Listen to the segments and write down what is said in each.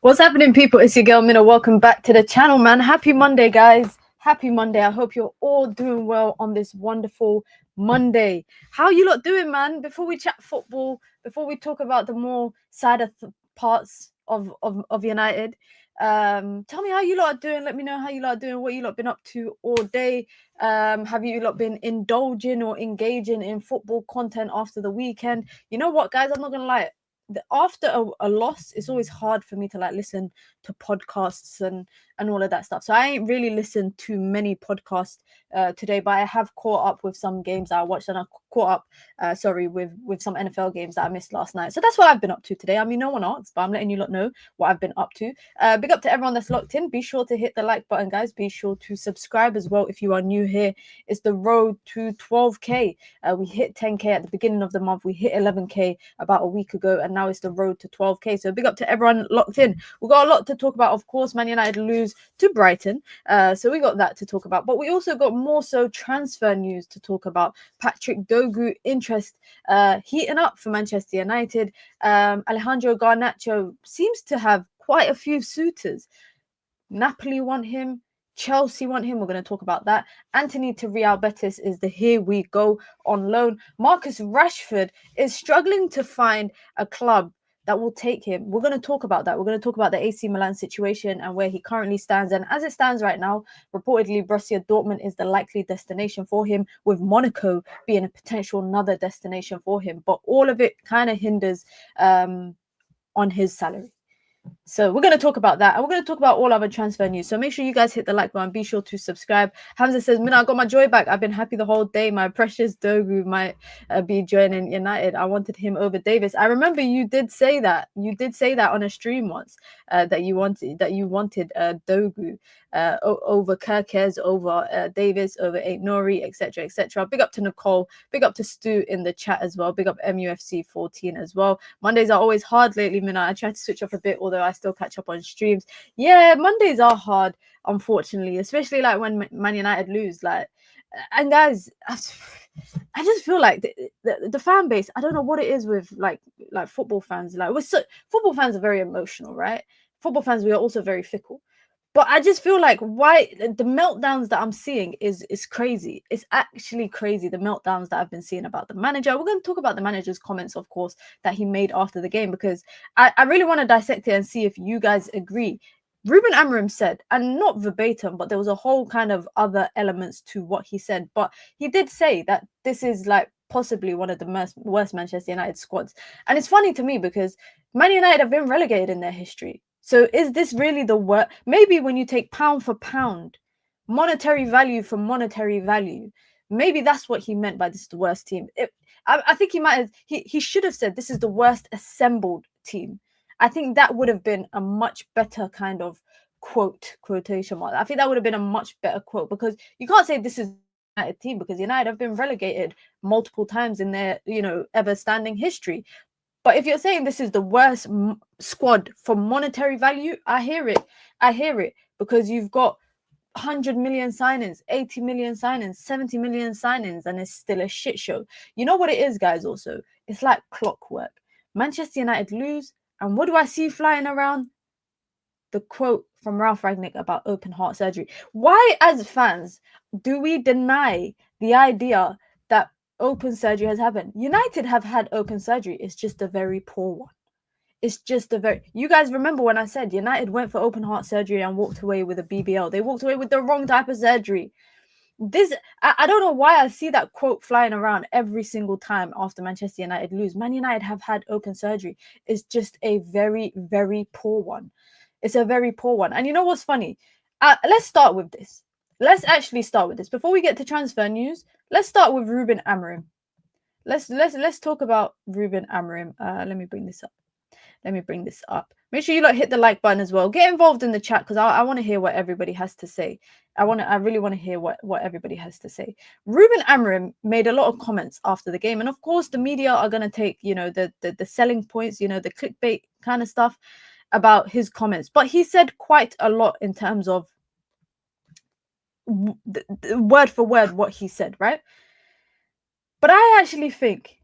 What's happening, people? It's your girl Mina. Welcome back to the channel, man. Happy Monday, guys. Happy Monday. I hope you're all doing well on this wonderful Monday. How you lot doing, man? Before we chat football, before we talk about the more sadder parts of United, tell me how you lot are doing. Let me know how you lot are doing, what you lot been up to all day. Have you lot been indulging or engaging in football content after the weekend? You know what, guys? I'm not gonna lie. After a loss, it's always hard for me to listen to podcasts and all of that stuff. So I ain't really listened to many podcasts today, but I have caught up with some games that I watched, and I caught up with some NFL games that I missed last night. So that's what I've been up to today. I mean, no one asked, but I'm letting you lot know what I've been up to. Big up to everyone that's locked in. Be sure to hit the like button, guys. Be sure to subscribe as well if you are new here. It's the road to 12k. We hit 10k at the beginning of the month. We hit 11k about a week ago, and now it's the road to 12k. So big up to everyone locked in. We've got a lot to talk about. Of course, Man United lose to Brighton, so we got that to talk about, but we also got more so transfer news to talk about. Patrick Dorgu interest heating up for Manchester United. Alejandro Garnacho seems to have quite a few suitors. Napoli want him, Chelsea want him. We're going to talk about that. Antony to Real Betis is the here we go on loan. Marcus Rashford is struggling to find a club that will take him. We're going to talk about that. We're going to talk about the AC Milan situation and where he currently stands. And as it stands right now, reportedly Borussia Dortmund is the likely destination for him, with Monaco being a potential another destination for him. But all of it kind of hinders on his salary. So we're going to talk about that, and we're going to talk about all other transfer news. So make sure you guys hit the like button. Be sure to subscribe. Hamza says, Mina, I got my joy back. I've been happy the whole day. My precious Dorgu might be joining United. I wanted him over Davis. I remember you did say that. You did say that on a stream once, that you wanted Dorgu over Kirkes, over Davis, over Nori, etc., etc. Big up to Nicole. Big up to Stu in the chat as well. Big up MUFC 14 as well. Mondays are always hard lately, Mina. I try to switch off a bit, although I still catch up on streams. Yeah, Mondays are hard, unfortunately, especially when Man United lose. And guys, I just feel like the fan base, I don't know what it is with like football fans. Football fans are very emotional, right? Football fans, we are also very fickle. But I just feel like why the meltdowns that I'm seeing is crazy. It's actually crazy, the meltdowns that I've been seeing about the manager. We're going to talk about the manager's comments, of course, that he made after the game, because I really want to dissect it and see if you guys agree. Ruben Amorim said, and not verbatim, but there was a whole kind of other elements to what he said. But he did say that this is possibly one of the worst Manchester United squads. And it's funny to me because Man United have been relegated in their history. So is this really the worst? Maybe when you take pound for pound, monetary value for monetary value, maybe that's what he meant by this is the worst team. I think he should have said this is the worst assembled team. I think that would have been a much better kind of quotation mark. I think that would have been a much better quote, because you can't say this is United team, because United have been relegated multiple times in their ever standing history. But if you're saying this is the worst squad for monetary value, I hear it, because you've got 100 million signings, 80 million signings, 70 million signings, and it's still a shit show. You know what it is, guys? Also, it's like clockwork. Manchester United lose, and what do I see flying around? The quote from Ralph Rangnick about open heart surgery. Why, as fans, do we deny the idea that open surgery has happened? United have had open surgery. It's just a very poor one. You guys remember when I said United went for open heart surgery and walked away with a BBL? They walked away with the wrong type of surgery. I don't know why I see that quote flying around every single time after Manchester United lose. Man United have had open surgery. It's just a very, very poor one. It's a very poor one. And you know what's funny? Let's start with this. Let's actually start with this. Before we get to transfer news, let's start with Ruben Amorim. Let's talk about Ruben Amorim. Let me bring this up. Make sure you hit the like button as well. Get involved in the chat, because I want to hear what everybody has to say. I really want to hear what everybody has to say. Ruben Amorim made a lot of comments after the game, and of course the media are going to take the selling points, the clickbait kind of stuff about his comments. But he said quite a lot in terms of word for word what he said, right? But I actually think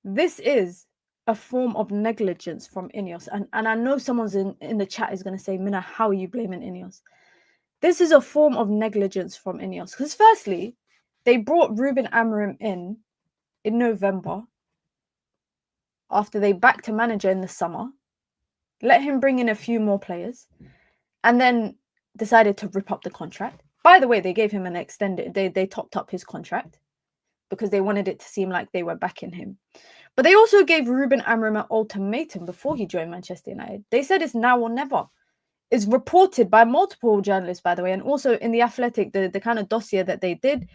this is a form of negligence from INEOS. And I know someone's in the chat is going to say, Mina, how are you blaming INEOS? This is a form of negligence from INEOS. Because firstly, they brought Ruben Amorim in November after they backed a manager in the summer, let him bring in a few more players, and then decided to rip up the contract. By the way, they gave him an extended, they topped up his contract because they wanted it to seem like they were backing him. But they also gave Ruben Amorim an ultimatum before he joined Manchester United. They said it's now or never. It's reported by multiple journalists, by the way, and also in The Athletic, the kind of dossier that they did,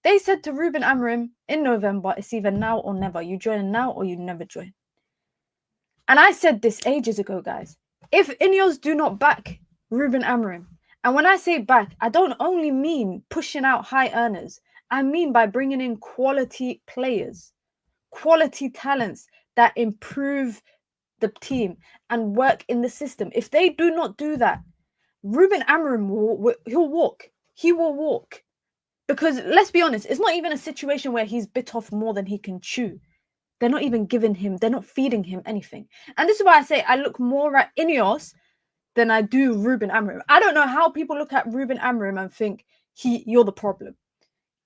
they said to Ruben Amorim in November, it's either now or never. You join now or you never join. And I said this ages ago, guys. If INEOS do not back Ruben Amorim, and when I say back, I don't only mean pushing out high earners. I mean by bringing in quality players, quality talents that improve the team and work in the system. If they do not do that, Ruben Amorim he'll walk. He will walk. Because let's be honest, it's not even a situation where he's bit off more than he can chew. They're not even giving him, they're not feeding him anything. And this is why I say I look more at INEOS than I do Ruben Amorim. I don't know how people look at Ruben Amorim and think you're the problem.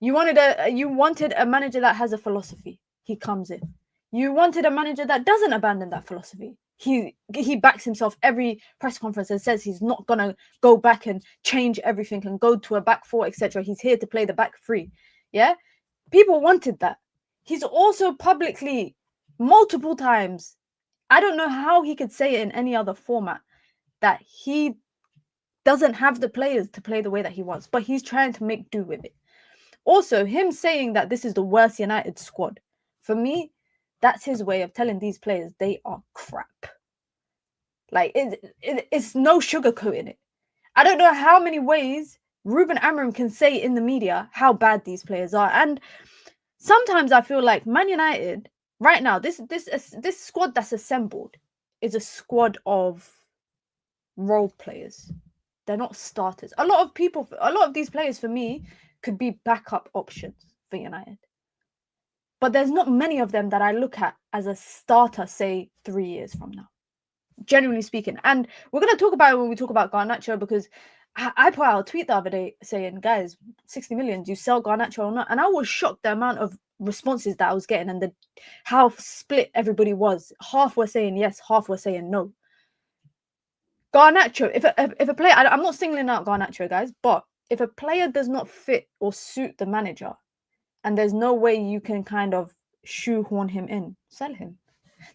You wanted a manager that has a philosophy. He comes in. You wanted a manager that doesn't abandon that philosophy. He backs himself every press conference and says he's not gonna go back and change everything and go to a back four, etc. He's here to play the back three. Yeah, people wanted that. He's also publicly multiple times, I don't know how he could say it in any other format, that he doesn't have the players to play the way that he wants, but he's trying to make do with it. Also, him saying that this is the worst United squad, for me, that's his way of telling these players they are crap. Like, it's no sugarcoating it. I don't know how many ways Ruben Amorim can say in the media how bad these players are. And sometimes I feel like Man United, right now, this squad that's assembled is a squad of role players. They're not starters. A lot of these players, for me, could be backup options for United. But there's not many of them that I look at as a starter, say, 3 years from now, generally speaking. And we're going to talk about it when we talk about Garnacho, because I put out a tweet the other day saying, guys, 60 million, do you sell Garnacho or not? And I was shocked the amount of responses that I was getting and how split everybody was. Half were saying yes, half were saying no. Garnacho, if a player, I'm not singling out Garnacho, guys, but if a player does not fit or suit the manager, and there's no way you can kind of shoehorn him in, sell him.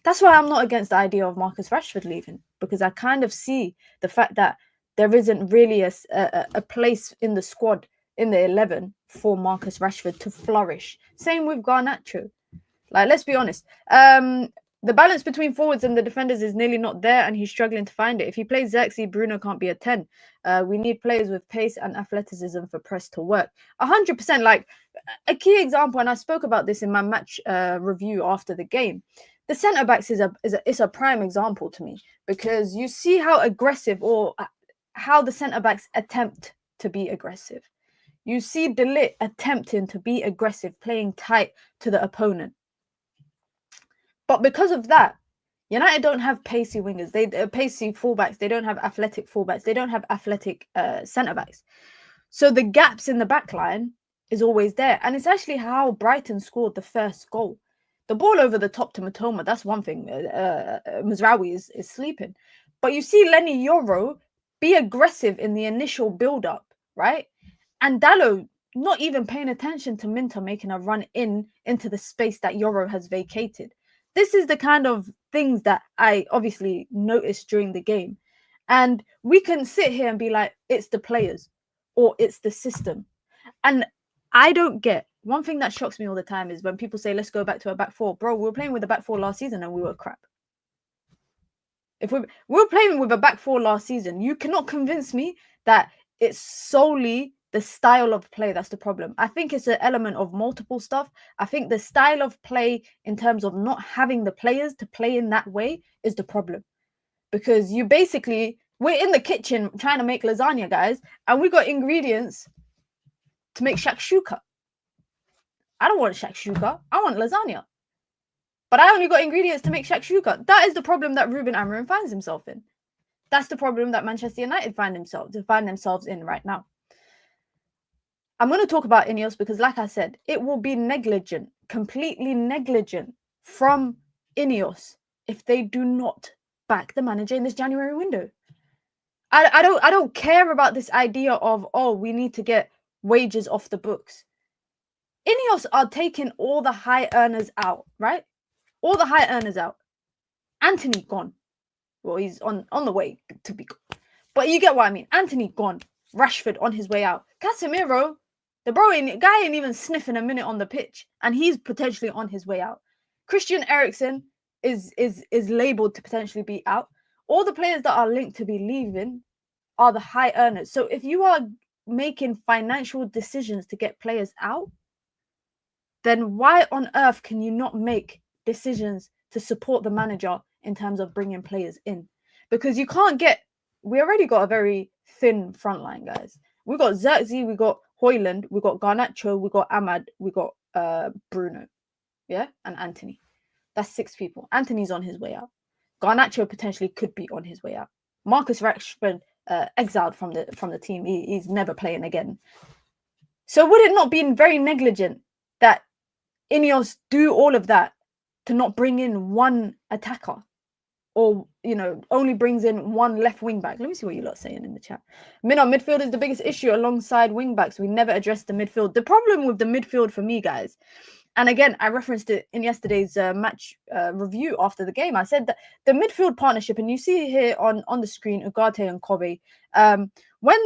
That's why I'm not against the idea of Marcus Rashford leaving, because I kind of see the fact that there isn't really a place in the squad, in the 11, for Marcus Rashford to flourish. Same with Garnacho. Like, let's be honest. The balance between forwards and the defenders is nearly not there, and he's struggling to find it. If he plays Xerxes, Bruno can't be a 10. We need players with pace and athleticism for press to work. 100%. Like, a key example, and I spoke about this in my match review after the game. The centre-backs is a prime example to me, because you see how aggressive, or how the centre-backs attempt to be aggressive. You see De Ligt attempting to be aggressive, playing tight to the opponent. But because of that, United don't have pacey wingers. Pacey fullbacks. They don't have athletic fullbacks. They don't have athletic centre-backs. So the gaps in the back line is always there. And it's actually how Brighton scored the first goal. The ball over the top to Matoma, that's one thing. Mazraoui is sleeping. But you see Lenny Yoro be aggressive in the initial build-up, right? And Dalot not even paying attention to Minter making a run into the space that Yoro has vacated. This is the kind of things that I obviously noticed during the game. And we can sit here and be like, it's the players or it's the system. And I don't get, one thing that shocks me all the time is when people say, let's go back to a back four. Bro, we were playing with a back four last season and we were crap. If we were playing with a back four last season, you cannot convince me that it's solely the style of play that's the problem. I think it's an element of multiple stuff. I think the style of play in terms of not having the players to play in that way is the problem. Because we're in the kitchen trying to make lasagna, guys, and we got ingredients to make shakshuka. I don't want shakshuka. I want lasagna. But I only got ingredients to make shakshuka. That is the problem that Ruben Amorim finds himself in. That's the problem that Manchester United find themselves in right now. I'm going to talk about INEOS because, like I said, it will be negligent, completely negligent from INEOS if they do not back the manager in this January window. I don't care about this idea of, oh, we need to get wages off the books. INEOS are taking all the high earners out, right? All the high earners out. Antony gone. Well, he's on the way to be gone. But you get what I mean. Antony gone. Rashford on his way out. Casemiro, the guy ain't even sniffing a minute on the pitch, and he's potentially on his way out. Christian Eriksen is labelled to potentially be out. All the players that are linked to be leaving are the high earners. So if you are making financial decisions to get players out, then why on earth can you not make decisions to support the manager in terms of bringing players in? Because you can't get, we already got a very thin front line, guys. We got Xerxes, we got Højlund, we got Garnacho, we got Ahmad, we got Bruno, yeah, and Antony. That's 6 people. Antony's on his way out. Garnacho potentially could be on his way out. Marcus Rashford exiled from the team. He's never playing again. So would it not be very negligent that INEOS do all of that to not bring in one attacker, or only brings in one left wing back? Let me see what you lot are saying in the chat. Midfield is the biggest issue alongside wing backs. We never addressed the midfield. The problem with the midfield for me, guys, and again, I referenced it in yesterday's match review after the game. I said that the midfield partnership, and you see here on the screen, Ugarte and Kobe, when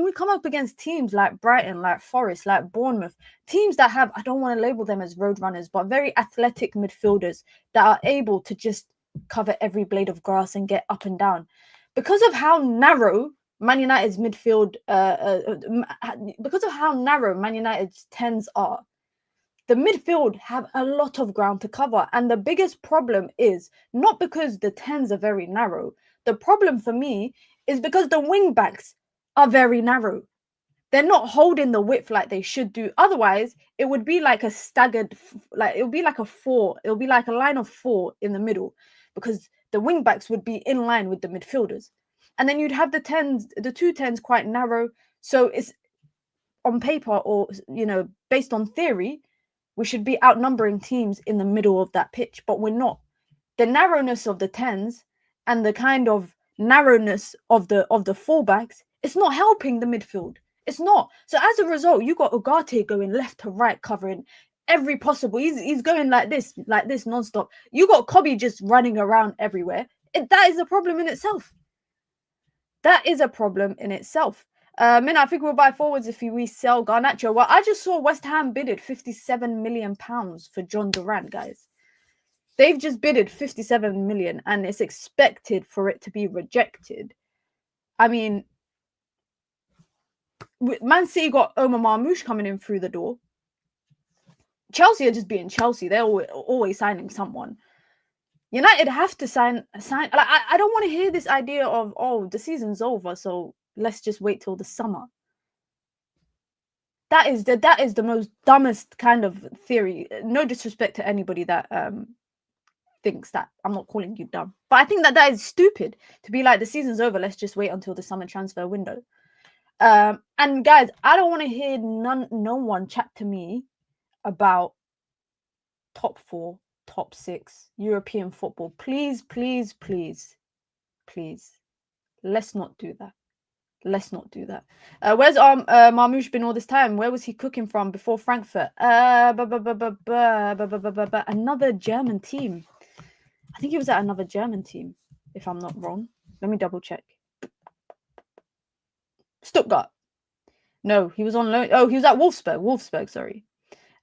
we come up against teams like Brighton, like Forest, like Bournemouth, teams that have, I don't want to label them as road runners, but very athletic midfielders that are able to just cover every blade of grass and get up and down. Because of how narrow Man United's midfield, because of how narrow Man United's 10s are, the midfield have a lot of ground to cover. And the biggest problem is not because the 10s are very narrow. The problem for me is because the wing backs are very narrow. They're not holding the width like they should do. Otherwise, it would be like a staggered, like it would be like a 4. It would be like a line of 4 in the middle, because the wing backs would be in line with the midfielders. And then you'd have the 10s, the 2 10s quite narrow. So it's on paper, or based on theory, we should be outnumbering teams in the middle of that pitch, but we're not. The narrowness of the 10s and the kind of narrowness of the fullbacks, it's not helping the midfield. It's not. So as a result, you got Ugarte going left to right, covering every possible. He's going like this nonstop. You got Kobe just running around everywhere. That is a problem in itself. That is a problem in itself. I think we'll buy forwards if we sell Garnacho. Well, I just saw West Ham bidded £57 million for John Durant, guys. They've just bidded 57 million, and it's expected for it to be rejected. I mean, Man City got Omar Marmoush coming in through the door. Chelsea are just being Chelsea. They're always signing someone. United have to sign. I don't want to hear this idea of, oh, the season's over, so let's just wait till the summer. That is the most dumbest kind of theory. No disrespect to anybody that thinks that. I'm not calling you dumb, but I think that is stupid to be like, the season's over, let's just wait until the summer transfer window. And guys, I don't want to hear no one chat to me about top 4, top 6 European football. Please, please, please, please, let's not do that. Let's not do that. Where's Marmoush been all this time? Where was he cooking from before Frankfurt? Another German team. I think he was at another German team, if I'm not wrong. Let me double check. Stuttgart. No, he was on loan. Oh, he was at Wolfsburg, sorry.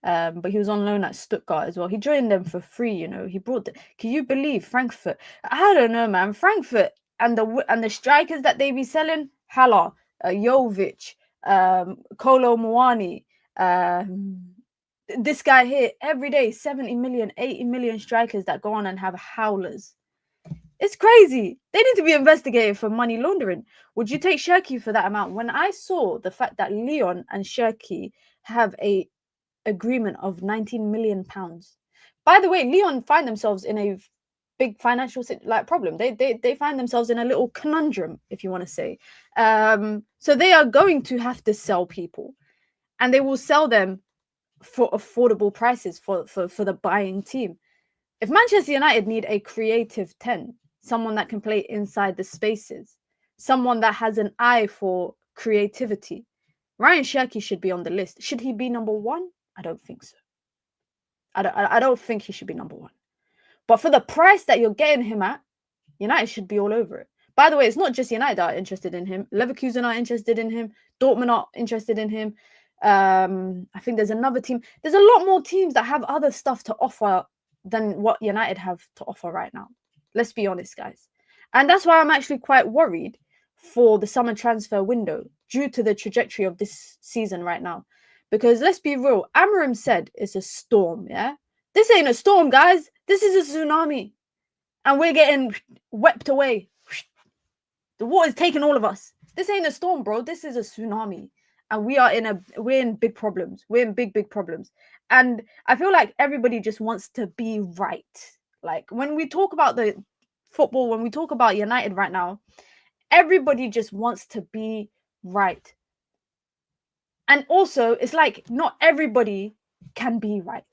But he was on loan at Stuttgart as well. He joined them for free, He brought can you believe Frankfurt? I don't know, man. Frankfurt and the strikers that they be selling, Haller, Jovic, Kolo Muani, this guy here, every day, 70 million, 80 million strikers that go on and have howlers. It's crazy. They need to be investigated for money laundering. Would you take Cherki for that amount? When I saw the fact that Lyon and Cherki have a agreement of £19 million, By the way, Lyon find themselves in a big financial problem. They find themselves in a little conundrum, if you want to say. So they are going to have to sell people, and they will sell them for affordable prices for the buying team. If Manchester United need a creative 10, someone that can play inside the spaces, someone that has an eye for creativity, Ryan Cherki should be on the list. Should he be number one? I don't think so. I don't think he should be number one. But for the price that you're getting him at, United should be all over it. By the way, it's not just United that are interested in him. Leverkusen are interested in him. Dortmund are interested in him. I think there's another team. There's a lot more teams that have other stuff to offer than what United have to offer right now. Let's be honest, guys. And that's why I'm actually quite worried for the summer transfer window due to the trajectory of this season right now. Because let's be real, Amorim said it's a storm, yeah? This ain't a storm, guys. This is a tsunami. And we're getting swept away. The water's taking all of us. This ain't a storm, bro. This is a tsunami. And we're in big problems. We're in big problems. And I feel like everybody just wants to be right. Like when we talk about the football, when we talk about United right now, everybody just wants to be right. And also, it's like not everybody can be right.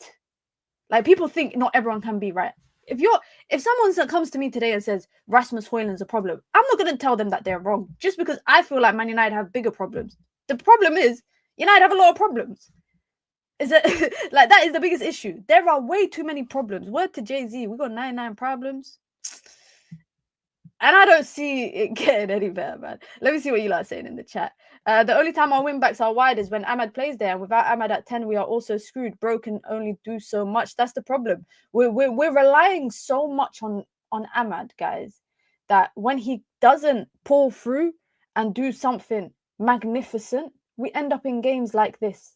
Like people think not everyone can be right. If someone comes to me today and says Rasmus Højlund's a problem, I'm not going to tell them that they're wrong just because I feel like Man United have bigger problems. The problem is United have a lot of problems. Is it like that is the biggest issue? There are way too many problems. Word to Jay-Z, we got 99 problems. And I don't see it getting any better, man. Let me see what you lot are saying in the chat. The only time our wing backs are wide is when Ahmad plays there. And without Ahmad at 10, we are also screwed. Bro can only do so much. That's the problem. We're relying so much on Ahmad, guys, that when he doesn't pull through and do something magnificent, we end up in games like this.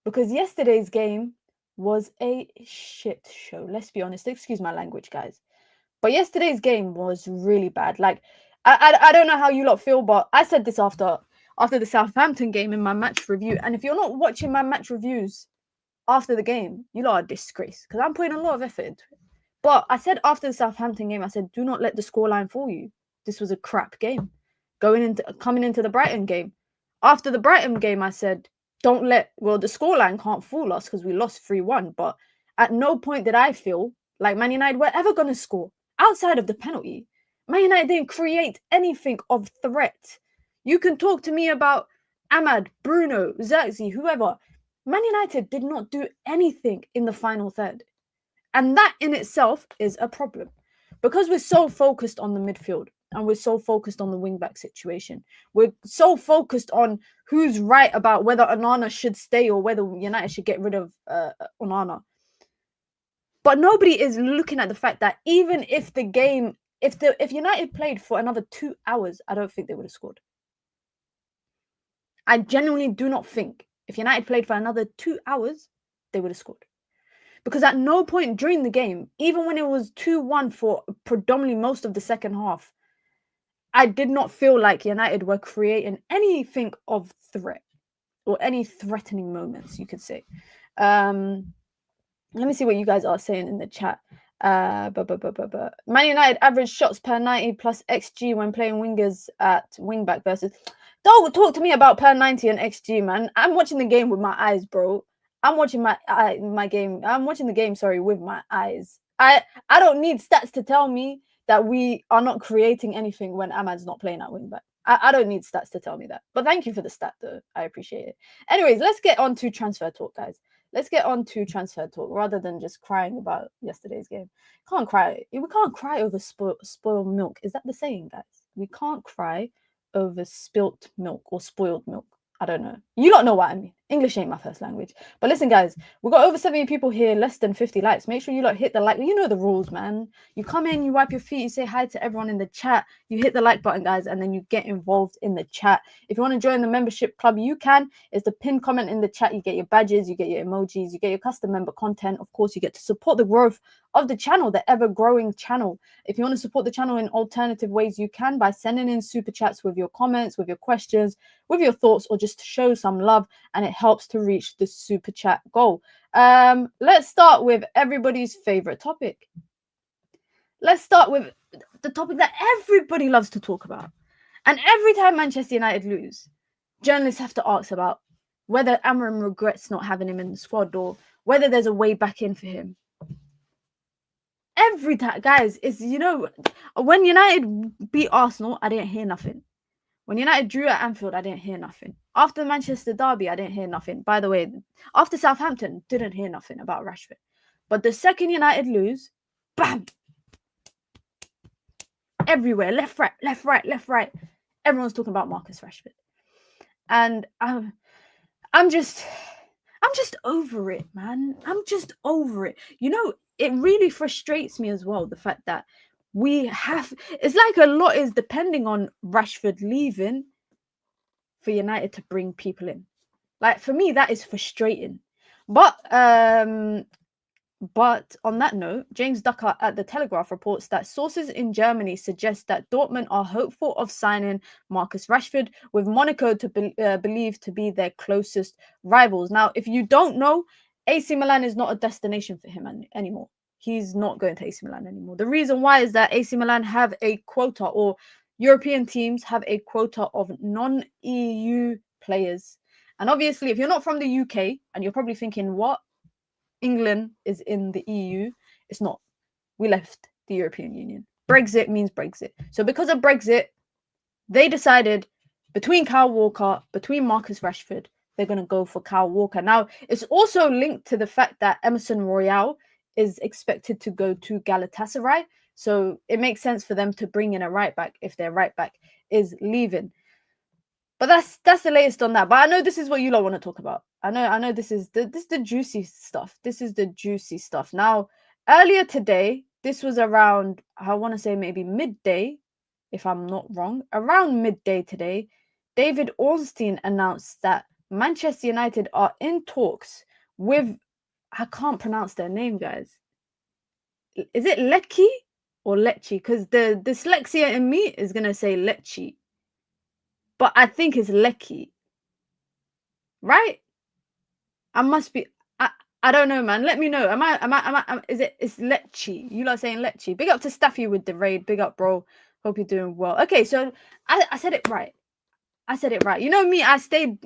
Because yesterday's game was a shit show. Let's be honest. Excuse my language, guys. But yesterday's game was really bad. Like, I don't know how you lot feel, but I said this after the Southampton game in my match review. And if you're not watching my match reviews after the game, you lot are a disgrace. Because I'm putting a lot of effort into it. But I said after the Southampton game, I said, do not let the scoreline fool you. This was a crap game. Coming into the Brighton game. After the Brighton game, I said, the scoreline can't fool us because we lost 3-1. But at no point did I feel like Man United were ever going to score. Outside of the penalty, Man United didn't create anything of threat. You can talk to me about Ahmad, Bruno, Xerxes, whoever. Man United did not do anything in the final third. And that in itself is a problem. Because we're so focused on the midfield and we're so focused on the wing-back situation. We're so focused on who's right about whether Onana should stay or whether United should get rid of Onana. But nobody is looking at the fact that even if the game, if United played for another 2 hours, I don't think they would have scored. I genuinely do not think if United played for another 2 hours, they would have scored. Because at no point during the game, even when it was 2-1 for predominantly most of the second half, I did not feel like United were creating anything of threat or any threatening moments, you could say. Let me see what you guys are saying in the chat. Man United average shots per 90 plus XG when playing wingers at wingback versus. Don't talk to me about per 90 and XG, man. I'm watching the game with my eyes, bro. I'm watching I'm watching the game, with my eyes. I don't need stats to tell me that we are not creating anything when Ahmad's not playing at wingback. I don't need stats to tell me that. But thank you for the stat, though. I appreciate it. Anyways, let's get on to transfer talk, guys. Let's get on to transfer talk rather than just crying about yesterday's game. We can't cry over spoiled milk. Is that the saying, guys? We can't cry over spilt milk or spoiled milk. I don't know. You don't know what I mean. English ain't my first language. But listen, guys, we've got over 70 people here, less than 50 likes. Make sure you lot hit the like. You know the rules, man. You come in, you wipe your feet, you say hi to everyone in the chat. You hit the like button, guys, and then you get involved in the chat. If you want to join the membership club, you can. It's the pinned comment in the chat. You get your badges, you get your emojis, you get your custom member content. Of course, you get to support the growth of the channel, the ever-growing channel. If you want to support the channel in alternative ways, you can by sending in super chats with your comments, with your questions, with your thoughts, or just to show some love, and it helps to reach the super chat goal. Let's start with everybody's favorite topic. Let's start with the topic that everybody loves to talk about. And every time Manchester United lose, journalists have to ask about whether Amorim regrets not having him in the squad or whether there's a way back in for him. Every time, guys, it's, when United beat Arsenal, I didn't hear nothing. When United drew at Anfield, I didn't hear nothing. After the Manchester derby, I didn't hear nothing. By the way, after Southampton, didn't hear nothing about Rashford. But the second United lose, bam! Everywhere, left, right, left, right, left, right. Everyone's talking about Marcus Rashford. And I'm just over it, man. I'm just over it. It really frustrates me as well, the fact that it's like a lot is depending on Rashford leaving for United to bring people in. Like, for me, that is frustrating. But on that note, James Ducker at The Telegraph reports that sources in Germany suggest that Dortmund are hopeful of signing Marcus Rashford, with Monaco believed to be their closest rivals. Now, if you don't know, AC Milan is not a destination for him anymore. He's not going to AC Milan anymore. The reason why is that AC Milan have a quota, or European teams have a quota of non-EU players. And obviously, if you're not from the UK and you're probably thinking, what? England is in the EU. It's not. We left the European Union. Brexit means Brexit. So because of Brexit, they decided between Kyle Walker, between Marcus Rashford, they're going to go for Kyle Walker. Now, it's also linked to the fact that Emerson Royale is expected to go to Galatasaray. So it makes sense for them to bring in a right back if their right back is leaving. But that's the latest on that. But I know this is what you lot want to talk about. I know this is the juicy stuff. This is the juicy stuff. Now, earlier today, this was around, I want to say maybe midday, if I'm not wrong, around midday today, David Ornstein announced that Manchester United are in talks with, I can't pronounce their name, guys. Is it Lecce or Lecce? Because the dyslexia in me is going to say Lecce. But I think it's Lecce. Right? I must be. I don't know, man. Let me know. It's Lecce. You lot saying Lecce. Big up to Staffy with the raid. Big up, bro. Hope you're doing well. Okay, so I said it right. I said it right. You know me, I stay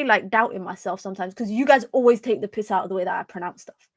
like doubting myself sometimes because you guys always take the piss out of the way that I pronounce stuff.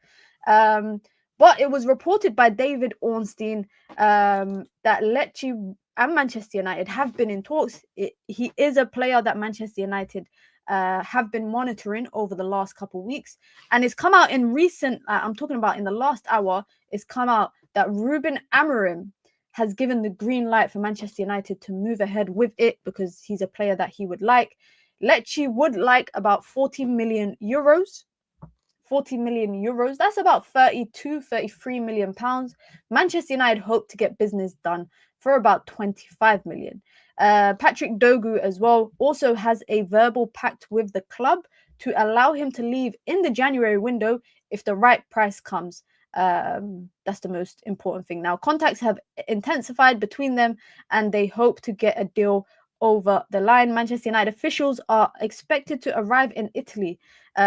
But it was reported by David Ornstein that Lecce and Manchester United have been in talks. He is a player that Manchester United have been monitoring over the last couple of weeks, and it's come out in recent. I'm talking about in the last hour. It's come out that Ruben Amorim has given the green light for Manchester United to move ahead with it because he's a player that he would like. Lecce would like about 40 million euros. 40 million euros. That's about 33 million pounds. Manchester United hope to get business done for about 25 million. Patrick Dorgu as well also has a verbal pact with the club to allow him to leave in the January window if the right price comes. That's the most important thing. Now, contacts have intensified between them and they hope to get a deal over the line. Manchester United officials are expected to arrive in Italy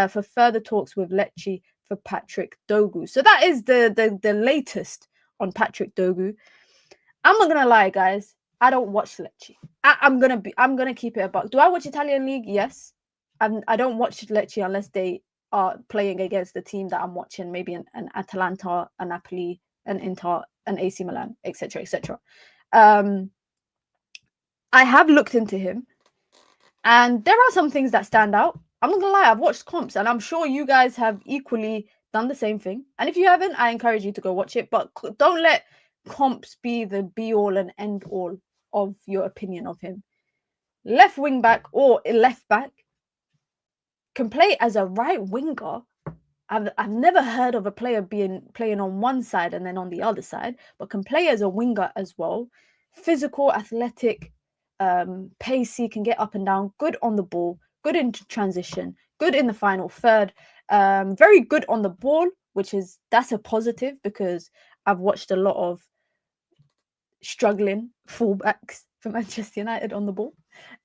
for further talks with Lecce for Patrick Dorgu. So that is the latest on Patrick Dorgu. I'm not gonna lie, guys. I don't watch Lecce. I'm gonna keep it a buck. Do I watch Italian League? Yes. I don't watch Lecce unless they are playing against the team that I'm watching, maybe an Atalanta, an Napoli, an Inter, an AC Milan, etc., etc. I have looked into him, and there are some things that stand out. I'm not gonna lie, I've watched comps, and I'm sure you guys have equally done the same thing. And if you haven't, I encourage you to go watch it. But don't let comps be the be-all and end-all of your opinion of him. Left wing back or left back, can play as a right winger. I've never heard of a player playing on one side and then on the other side, but can play as a winger as well. Physical, athletic, pacey, can get up and down, good on the ball, good in transition, good in the final third, very good on the ball, that's a positive because I've watched a lot of struggling fullbacks for Manchester United on the ball.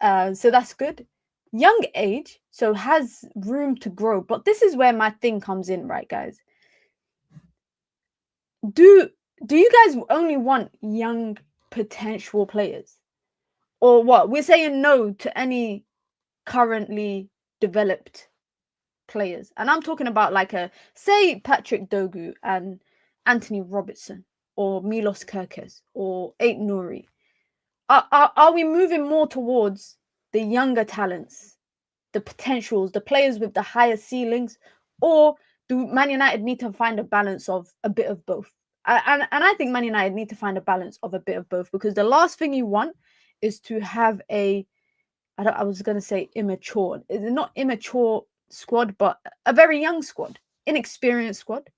So that's good. young age, so has room to grow. But this is where my thing comes in, right, guys? Do you guys only want young potential players? Or what? We're saying no to any currently developed players. And I'm talking about like say Patrick Dorgu and Anthony Robertson or Milos Kerkez or Nuri. Are we moving more towards the younger talents, the potentials, the players with the higher ceilings, or do Man United need to find a balance of a bit of both? And I think Man United need to find a balance of a bit of both, because the last thing you want is to have I was going to say immature, not immature squad, but a very young squad, inexperienced squad.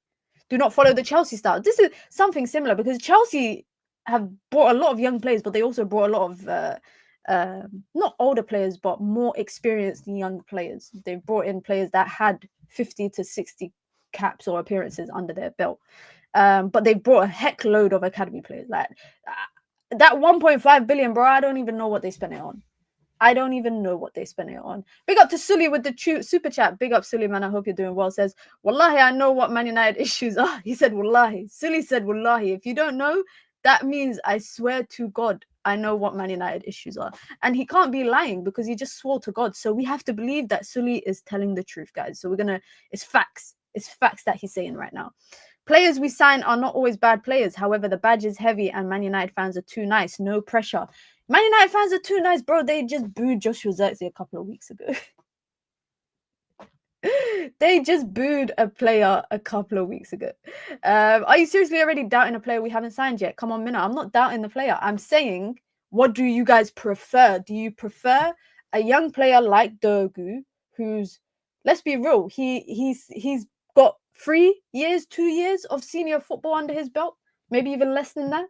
Do not follow the Chelsea style. This is something similar, because Chelsea have brought a lot of young players, but they also brought a lot of not older players, but more experienced young players. They brought in players that had 50 to 60 caps or appearances under their belt. But they brought a heck load of academy players. Like that 1.5 billion, bro, I don't even know what they spent it on. I don't even know what they spent it on. Big up to Sully with the super chat. Big up, Sully, man. I hope you're doing well. Says, Wallahi, I know what Man United issues are. He said, Wallahi. Sully said, Wallahi. If you don't know, that means I swear to God, I know what Man United issues are. And he can't be lying, because he just swore to God. So we have to believe that Sully is telling the truth, guys. So it's facts. It's facts that he's saying right now. Players we sign are not always bad players. However, the badge is heavy and Man United fans are too nice. No pressure. Man United fans are too nice, bro. They just booed Joshua Zirkzee a couple of weeks ago. They just booed a player a couple of weeks ago. Are you seriously already doubting a player we haven't signed yet? Come on, Minna. I'm not doubting the player. I'm saying, what do you guys prefer? Do you prefer a young player like Dorgu, who's, let's be real, he's got 3 years, 2 years of senior football under his belt, maybe even less than that.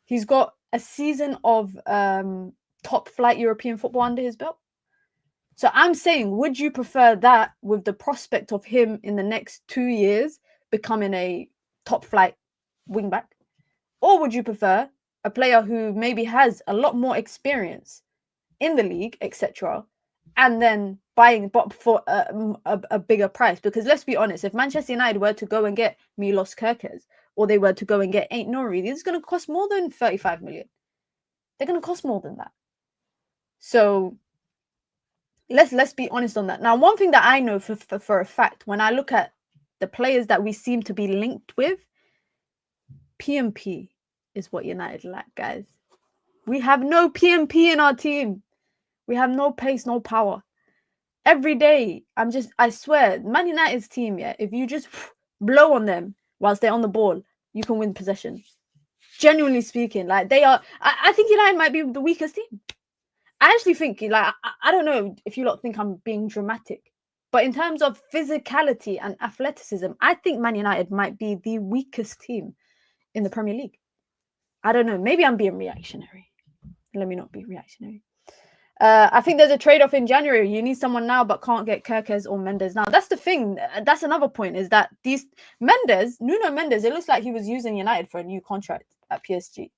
He's got a season of top flight European football under his belt. So I'm saying, would you prefer that with the prospect of him in the next 2 years becoming a top flight wingback? Or would you prefer a player who maybe has a lot more experience in the league, etc., and then buying but for a bigger price? Because let's be honest, if Manchester United were to go and get Milos Kerkez, or they were to go and get Antony, this is going to cost more than 35 million. They're going to cost more than that. So let's be honest on that. Now, one thing that I know for a fact, when I look at the players that we seem to be linked with, PMP is what United lack, guys. We have no PMP in our team. We have no pace, no power. Every day, I swear, Man United's team, yeah, if you just blow on them whilst they're on the ball, you can win possession. Genuinely speaking, like they are, I think United might be the weakest team. I actually think, like, I don't know if you lot think I'm being dramatic, but in terms of physicality and athleticism, I think Man United might be the weakest team in the Premier League. I don't know. Maybe I'm being reactionary. Let me not be reactionary. I think there's a trade-off in January. You need someone now, but can't get Kerkez or Mendes now. That's the thing. That's another point, is that these Nuno Mendes, it looks like he was using United for a new contract at PSG.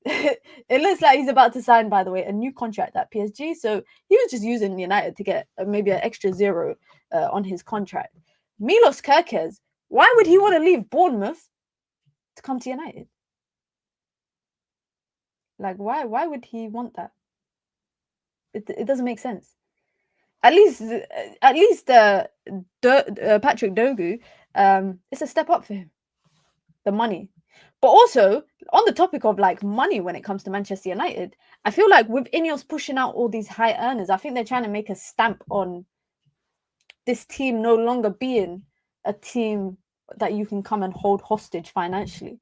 It looks like he's about to sign, by the way, a new contract at PSG. So he was just using United to get maybe an extra zero on his contract. Milos Kerkez, why would he want to leave Bournemouth to come to United? Like, why would he want that? It doesn't make sense. At least Patrick Dorgu, it's a step up for him. The money. But also, on the topic of like money when it comes to Manchester United, I feel like with INEOS pushing out all these high earners, I think they're trying to make a stamp on this team no longer being a team that you can come and hold hostage financially.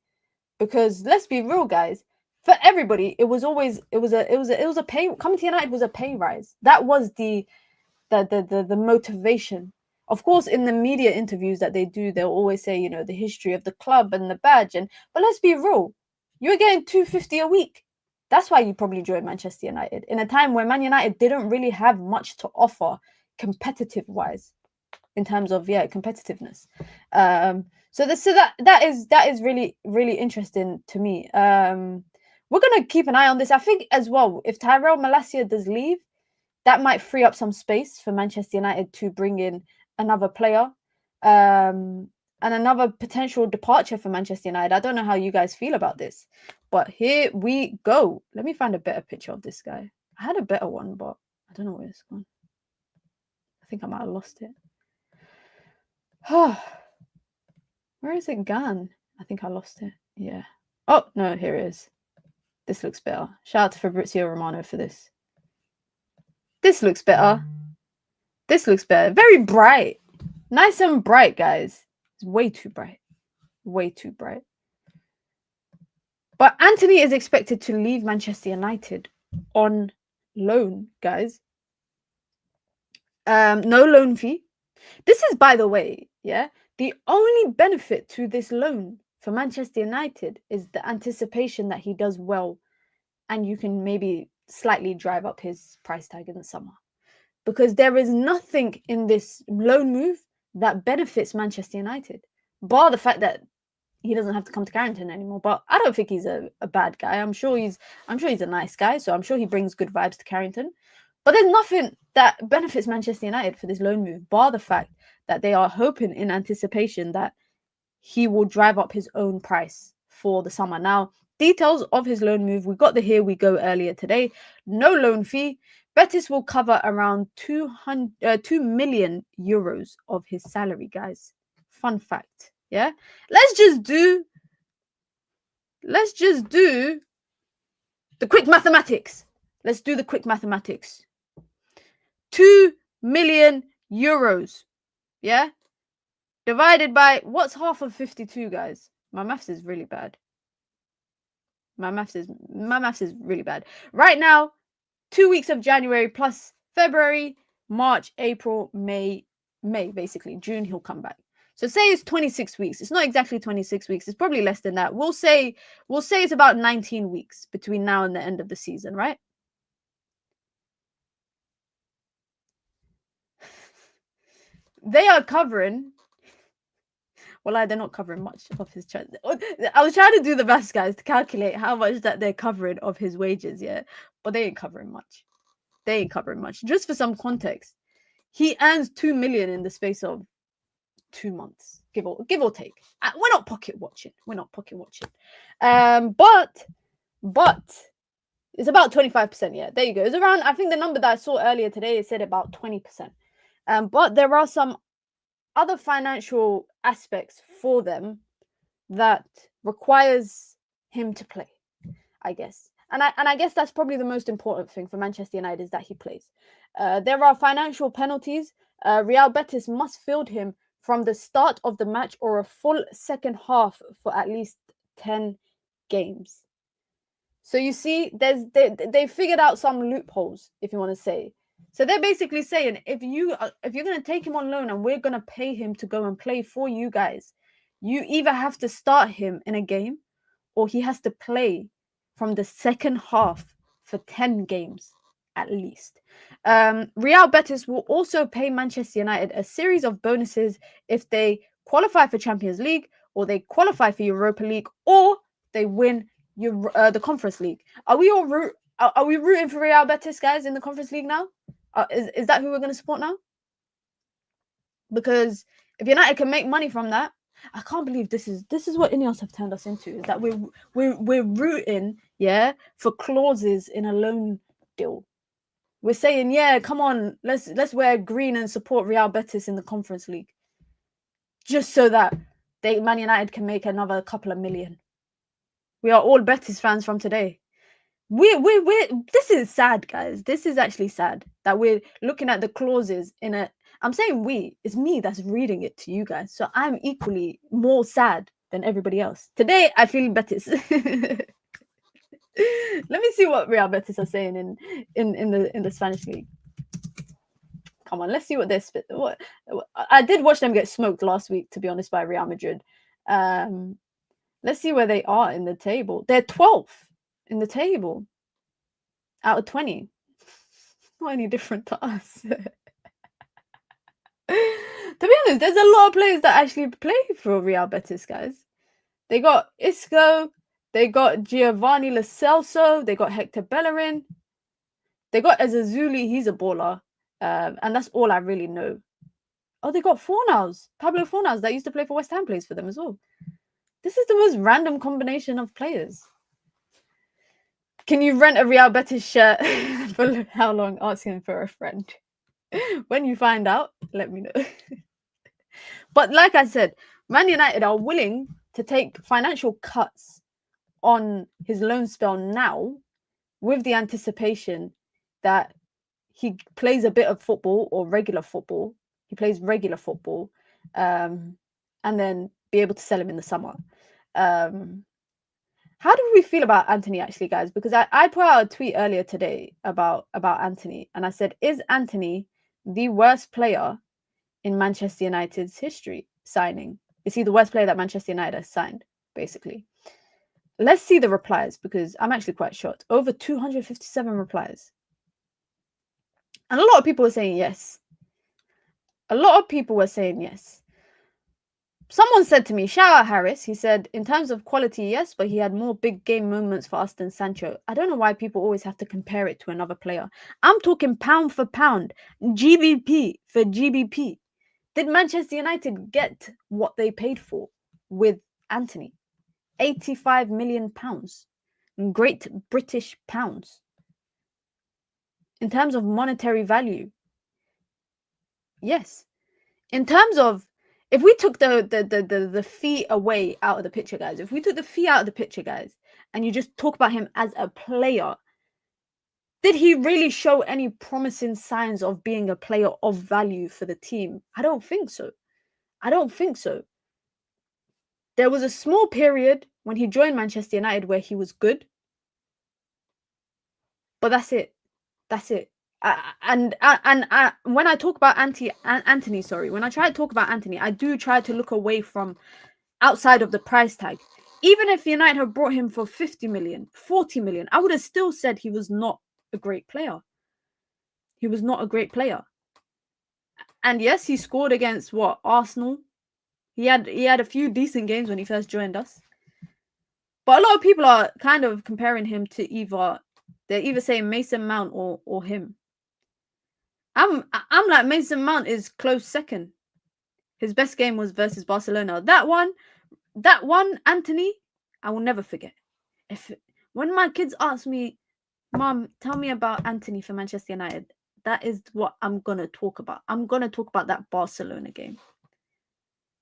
Because let's be real, guys, for everybody, it was a pay, coming to United was a pay rise. That was the motivation. Of course, in the media interviews that they do, they'll always say, you know, the history of the club and the badge. But let's be real, you're getting $250 a week. That's why you probably joined Manchester United in a time where Man United didn't really have much to offer competitive-wise, in terms of competitiveness. So that is really, really interesting to me. We're gonna keep an eye on this. I think as well, if Tyrell Malacia does leave, that might free up some space for Manchester United to bring in another player and another potential departure for Manchester United. I don't know how you guys feel about this, but here we go. Let me find a better picture of this guy. I had a better one, but I don't know where it's gone. I think I might have lost it. Where is it gone? I think I lost it. Yeah. Oh, no, here it is. This looks better. Shout out to Fabrizio Romano for this. This looks better. This looks better. Very bright. Nice and bright, guys. It's way too bright. Way too bright. But Antony is expected to leave Manchester United on loan, guys. No loan fee. This is, by the way, yeah, the only benefit to this loan for Manchester United is the anticipation that he does well and you can maybe slightly drive up his price tag in the summer. Because there is nothing in this loan move that benefits Manchester United, bar the fact that he doesn't have to come to Carrington anymore. But I don't think he's a bad guy. I'm sure he's a nice guy, so I'm sure he brings good vibes to Carrington. But there's nothing that benefits Manchester United for this loan move, bar the fact that they are hoping in anticipation that he will drive up his own price for the summer. Now, details of his loan move, we got the Here We Go earlier today. No loan fee. Betis will cover around 2 million euros of his salary, guys. Fun fact. Yeah. Let's just do the quick mathematics. Let's do the quick mathematics. 2 million euros. Yeah. Divided by, what's half of 52, guys? My maths is really bad. My maths is really bad. Right now, 2 weeks of January plus February, March, April, May, basically. June, he'll come back. So say it's 26 weeks. It's not exactly 26 weeks. It's probably less than that. We'll say it's about 19 weeks between now and the end of the season, right? They are covering... Well, they're not covering much of his... I was trying to do the maths, guys, to calculate how much that they're covering of his wages, yeah? But they ain't covering much. They ain't covering much. Just for some context, he earns 2 million in the space of 2 months, give or take. We're not pocket watching. But it's about 25%. Yeah, there you go. It's around. I think the number that I saw earlier today, it said about 20%. But there are some other financial aspects for them that requires him to play, I guess. And I guess that's probably the most important thing for Manchester United is that he plays. There are financial penalties. Real Betis must field him from the start of the match or a full second half for at least 10 games. So you see, they figured out some loopholes, if you want to say. So they're basically saying, if you're going to take him on loan and we're going to pay him to go and play for you guys, you either have to start him in a game or he has to play from the second half for 10 games at least. Real Betis will also pay Manchester United a series of bonuses if they qualify for Champions League or they qualify for Europa League or they win the Conference League. Are we rooting for Real Betis, guys, in the Conference League now? Is that who we're going to support now? Because if United can make money from that, I can't believe this is what INEOS have turned us into. Is that we're rooting, yeah, for clauses in a loan deal. We're saying, yeah, come on, let's wear green and support Real Betis in the Conference League, just so that Man United can make another couple of million. We are all Betis fans from today. This is sad, guys. This is actually sad that we're looking at the clauses in a... I'm saying it's me that's reading it to you guys. So I'm equally more sad than everybody else. Today, I feel Betis. Let me see what Real Betis are saying in the Spanish league. Come on, let's see what they're what I did watch them get smoked last week, to be honest, by Real Madrid. Let's see where they are in the table. They're 12th in the table out of 20. Not any different to us. To be honest, there's a lot of players that actually play for Real Betis, guys. They got Isco, they got Giovanni Lo Celso, they got Hector Bellerin. They got Azazuli, he's a baller. And that's all I really know. Oh, they got Fornals. Pablo Fornals, that used to play for West Ham, plays for them as well. This is the most random combination of players. Can you rent a Real Betis shirt for how long? Asking for a friend. When you find out, let me know. But like I said, Man United are willing to take financial cuts on his loan spell now with the anticipation that he plays a bit of football or regular football. He plays regular football, and then be able to sell him in the summer. How do we feel about Antony, actually, guys? Because I put out a tweet earlier today about Antony, and I said, is Antony the worst player in Manchester United's history signing? Is he the worst player that Manchester United has signed, basically? Let's see the replies, because I'm actually quite shocked. Over 257 replies. And a lot of people were saying yes. A lot of people were saying yes. Someone said to me, shout out Harris, he said, in terms of quality, yes, but he had more big game moments for us than Sancho. I don't know why people always have to compare it to another player. I'm talking pound for pound, GBP for GBP. Did Manchester United get what they paid for with Antony? £85 million. Great British pounds. In terms of monetary value, yes. In terms of, if we took the fee away out of the picture, guys, if we took the fee out of the picture, guys, and you just talk about him as a player, did he really show any promising signs of being a player of value for the team? I don't think so. I don't think so. There was a small period when he joined Manchester United where he was good. But that's it. That's it. And when I talk about Antony, when I try to talk about Antony, I do try to look away from outside of the price tag. Even if United have brought him for 50 million, 40 million, I would have still said he was not a great player. He was not a great player. And yes, he scored against what? Arsenal. He had a few decent games when he first joined us. But a lot of people are kind of comparing him to they're either saying Mason Mount or him. I'm like, Mason Mount is close second. His best game was versus Barcelona. That one, Antony, I will never forget. When my kids ask me, Mom, tell me about Antony for Manchester United, that is what I'm gonna talk about. I'm gonna talk about that Barcelona game.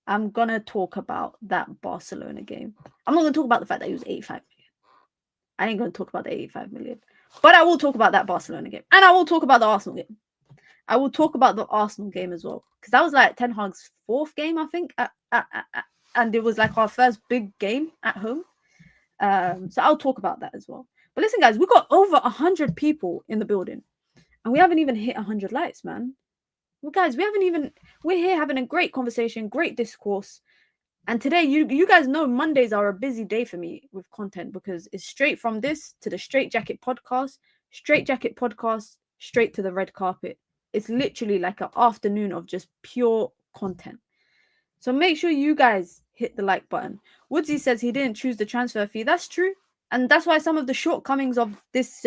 I'm gonna talk about that Barcelona game. I'm not gonna talk about the fact that he was 85 million. I ain't gonna talk about the 85 million. But I will talk about that Barcelona game. And I will talk about the Arsenal game. I will talk about the Arsenal game as well. Because that was like Ten Hag's fourth game, I think. And it was like our first big game at home. So I'll talk about that as well. But listen, guys, we've got over 100 people in the building. And we haven't even hit 100 likes, man. Well, guys, we're here having a great conversation, great discourse. And today, you guys know Mondays are a busy day for me with content, because it's straight from this to the Straight Jacket podcast, straight to the red carpet. It's literally like an afternoon of just pure content. So make sure you guys hit the like button. Woodsy says he didn't choose the transfer fee. That's true. And that's why some of the shortcomings of this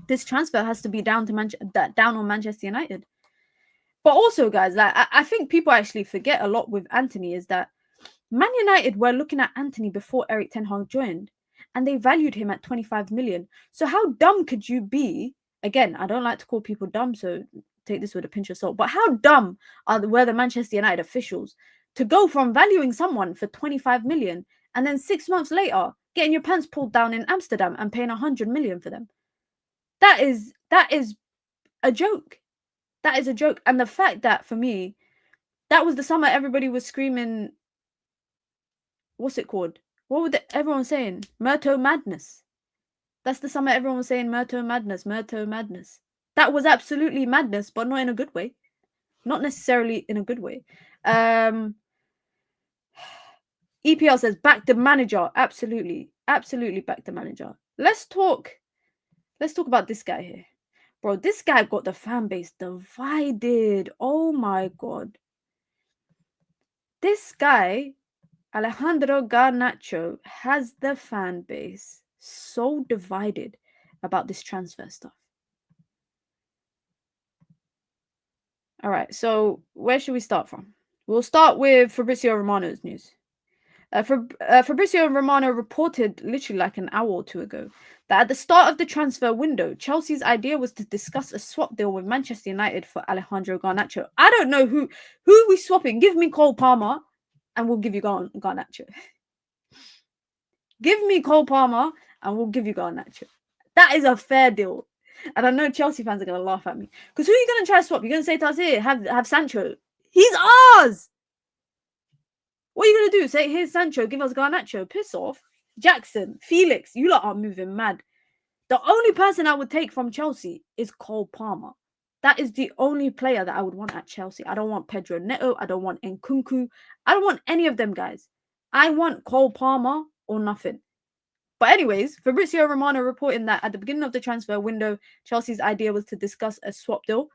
this transfer has to be down on Manchester United. But also, guys, like, I think people actually forget a lot with Antony is that Man United were looking at Antony before Erik ten Hag joined, and they valued him at 25 million. So how dumb could you be? Again, I don't like to call people dumb, so take this with a pinch of salt. But how dumb were the Manchester United officials to go from valuing someone for 25 million and then 6 months later getting your pants pulled down in Amsterdam and paying 100 million for them? That is a joke. That is a joke. And the fact that, for me, that was the summer everybody was screaming, what's it called? What was everyone saying? Murto Madness. That's the summer everyone was saying Murto Madness, Murto Madness. That was absolutely madness, but not in a good way. Not necessarily in a good way. EPL says, back the manager. Absolutely. Absolutely back the manager. Let's talk about this guy here. Bro, this guy got the fan base divided. Oh my God. This guy, Alejandro Garnacho, has the fan base so divided. about this transfer stuff. All right, so where should we start from? We'll start with Fabrizio Romano's news. Fabrizio Romano reported literally like an hour or two ago that at the start of the transfer window, Chelsea's idea was to discuss a swap deal with Manchester United for Alejandro Garnacho. I don't know who are we swapping. Give me Cole Palmer and we'll give you Garnacho. Give me Cole Palmer and we'll give you Garnacho. That is a fair deal. And I know Chelsea fans are going to laugh at me. Because who are you going to try to swap? You're going to say to us here, have Sancho. He's ours! What are you going to do? Say, here's Sancho, give us Garnacho. Piss off. Jackson, Felix, you lot are moving mad. The only person I would take from Chelsea is Cole Palmer. That is the only player that I would want at Chelsea. I don't want Pedro Neto. I don't want Nkunku. I don't want any of them guys. I want Cole Palmer or nothing. But anyways, Fabrizio Romano reporting that at the beginning of the transfer window, Chelsea's idea was to discuss a swap deal.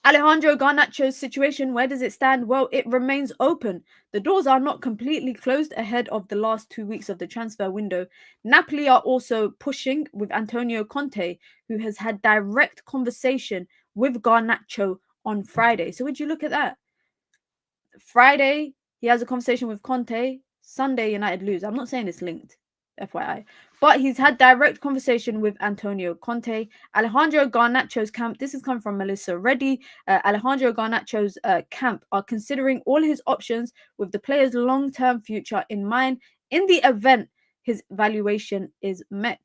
Alejandro Garnacho's situation, where does it stand? Well, it remains open. The doors are not completely closed ahead of the last 2 weeks of the transfer window. Napoli are also pushing with Antonio Conte, who has had direct conversation with Garnacho on Friday. So would you look at that? Friday, he has a conversation with Conte. Sunday, United lose. I'm not saying it's linked, FYI. But he's had direct conversation with Antonio Conte. Alejandro Garnacho's camp, this has come from Melissa Reddy. Alejandro Garnacho's camp are considering all his options with the player's long-term future in mind in the event his valuation is met.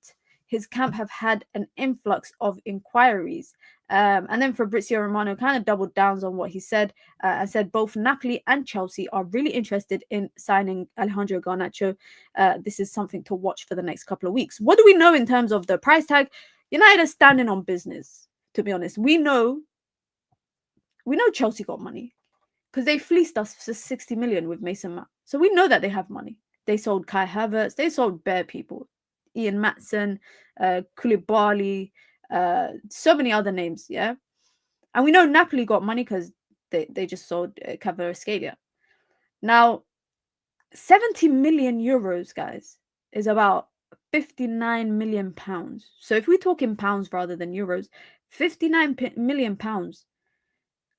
His camp have had an influx of inquiries. And then Fabrizio Romano kind of doubled down on what he said and said both Napoli and Chelsea are really interested in signing Alejandro Garnacho. This is something to watch for the next couple of weeks. What do we know in terms of the price tag? United are standing on business, to be honest. We know Chelsea got money because they fleeced us for 60 million with Mason Mount. So we know that they have money. They sold Kai Havertz. They sold bare people. Ian Matson, Koulibaly, so many other names, yeah? And we know Napoli got money because they just sold Kvaratskhelia. Now, 70 million euros, guys, is about 59 million pounds. So if we talk in pounds rather than euros, 59 million pounds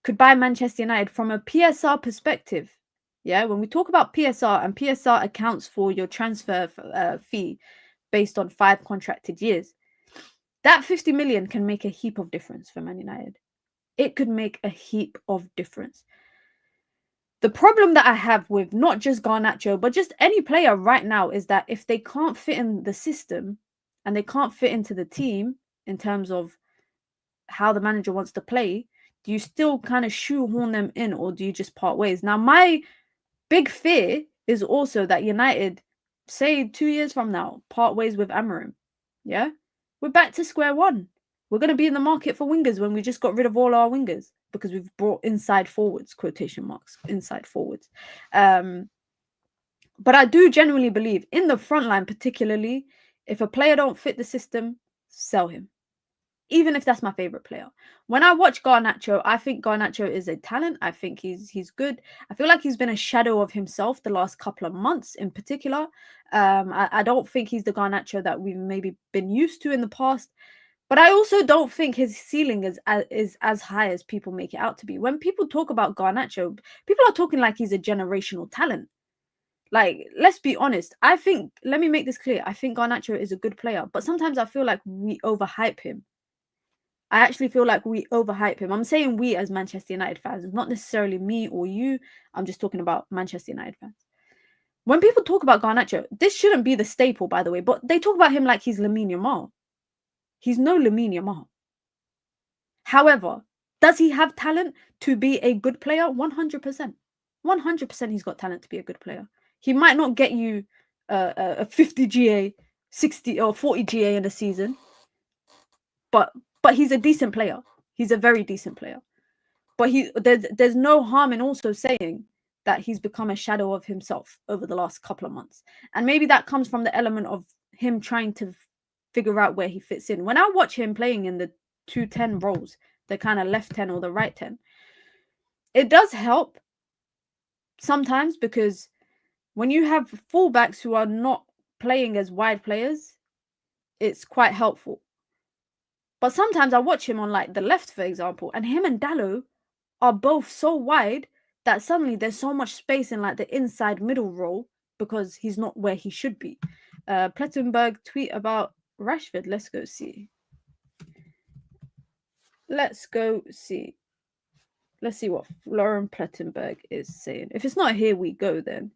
could buy Manchester United from a PSR perspective. Yeah, when we talk about PSR, and PSR accounts for your transfer fee based on 5 contracted years, that 50 million can make a heap of difference for Man United. It could make a heap of difference. The problem that I have with not just Garnacho, but just any player right now is that if they can't fit in the system and they can't fit into the team in terms of how the manager wants to play, do you still kind of shoehorn them in or do you just part ways? Now, my big fear is also that United, say 2 years from now, part ways with Amorim. Yeah? We're back to square one. We're going to be in the market for wingers when we just got rid of all our wingers because we've brought inside forwards, quotation marks, inside forwards. But I do genuinely believe in the front line, particularly, if a player don't fit the system, sell him. Even if that's my favorite player. When I watch Garnacho, I think Garnacho is a talent. I think he's good. I feel like he's been a shadow of himself the last couple of months in particular. I don't think he's the Garnacho that we've maybe been used to in the past. But I also don't think his ceiling is as high as people make it out to be. When people talk about Garnacho, people are talking like he's a generational talent. Like, let's be honest. Let me make this clear. I think Garnacho is a good player. But sometimes I feel like we overhype him. I actually feel like we overhype him. I'm saying we as Manchester United fans, not necessarily me or you. I'm just talking about Manchester United fans. When people talk about Garnacho, this shouldn't be the staple, by the way, but they talk about him like he's Lamine Yamal. He's no Lamine Yamal. However, does he have talent to be a good player? 100%. 100% he's got talent to be a good player. He might not get you a 50 GA, 60 or 40 GA in a season, but he's a decent player. He's a very decent player. But there's no harm in also saying that he's become a shadow of himself over the last couple of months. And maybe that comes from the element of him trying to figure out where he fits in. When I watch him playing in the 2-10 roles, the kind of left 10 or the right 10, it does help sometimes because when you have fullbacks who are not playing as wide players, it's quite helpful. But sometimes I watch him on like the left, for example, and him and Dalot are both so wide that suddenly there's so much space in like the inside middle role because he's not where he should be. Plettenberg tweet about Rashford. Let's go see. Let's see what Lauren Plettenberg is saying. If it's not here we go then.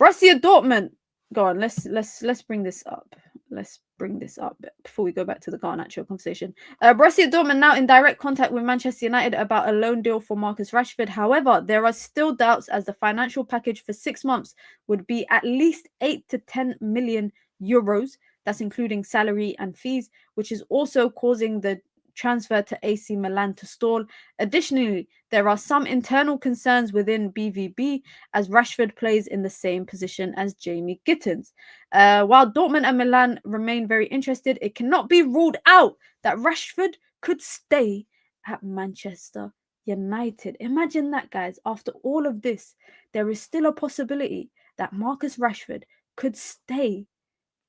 Borussia Dortmund. Go on, let's bring this up. Let's bring this up before we go back to the Garnacho conversation. Borussia Dortmund now in direct contact with Manchester United about a loan deal for Marcus Rashford. However, there are still doubts as the financial package for 6 months would be at least 8 to 10 million euros. That's including salary and fees, which is also causing the transfer to AC Milan to stall. Additionally, there are some internal concerns within BVB as Rashford plays in the same position as Jamie Gittins. While Dortmund and Milan remain very interested, it cannot be ruled out that Rashford could stay at Manchester United. Imagine that, guys. After all of this, there is still a possibility that Marcus Rashford could stay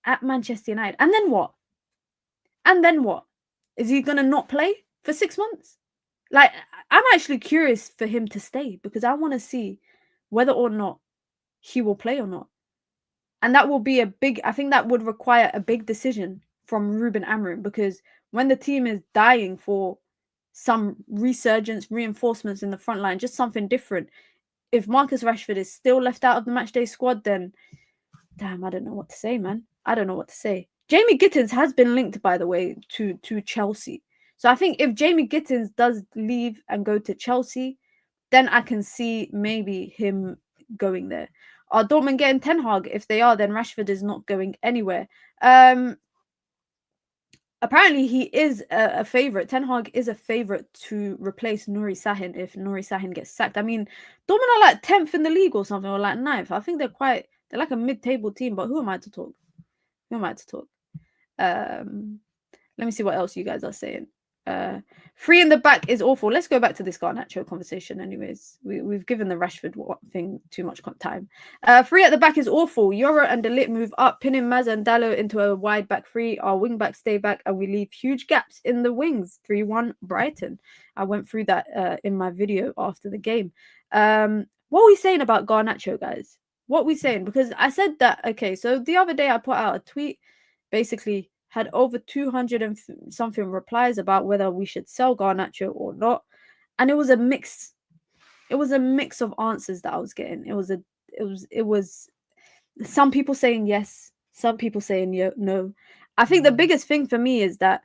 at Manchester United. And then what? And then what? Is he going to not play for 6 months? Like, I'm actually curious for him to stay because I want to see whether or not he will play or not. And that will be I think that would require a big decision from Ruben Amorim because when the team is dying for some resurgence, reinforcements in the front line, just something different, if Marcus Rashford is still left out of the matchday squad, then damn, I don't know what to say, man. I don't know what to say. Jamie Gittins has been linked, by the way, to Chelsea. So I think if Jamie Gittins does leave and go to Chelsea, then I can see maybe him going there. Are Dortmund getting Ten Hag? If they are, then Rashford is not going anywhere. Apparently, he is a favourite. Ten Hag is a favourite to replace Nuri Sahin if Nuri Sahin gets sacked. I mean, Dortmund are like 10th in the league or something, or like 9th. I think they're like a mid-table team, but who am I to talk? Let me see what else you guys are saying. Free in the back is awful. Let's go back to this Garnacho conversation anyways. We've given the Rashford thing too much time. Free at the back is awful. Euro and De Ligt move up, pinning Maz and Dalot into a wide back three. Our wing backs stay back and we leave huge gaps in the wings. 3-1 Brighton. I went through that in my video after the game. What are we saying about Garnacho, guys? What are we saying? Because I said that, okay, so the other day I put out a tweet, basically had over 200 and something replies about whether we should sell Garnacho or not. And it was a mix. It was a mix of answers that I was getting. It was some people saying yes, some people saying no. I think the biggest thing for me is that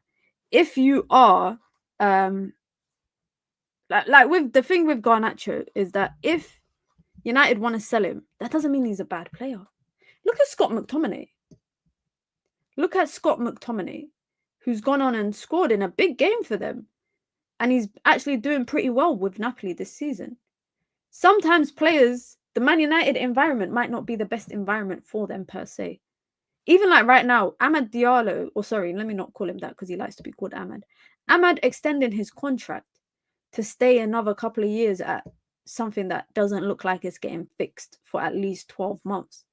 if you are like with the thing with Garnacho is that if United want to sell him, that doesn't mean he's a bad player. Look at Scott McTominay. Look at Scott McTominay, who's gone on and scored in a big game for them. And he's actually doing pretty well with Napoli this season. Sometimes players, the Man United environment might not be the best environment for them per se. Even like right now, Amad Diallo, or sorry, let me not call him that because he likes to be called Amad. Amad extending his contract to stay another couple of years at something that doesn't look like it's getting fixed for at least 12 months.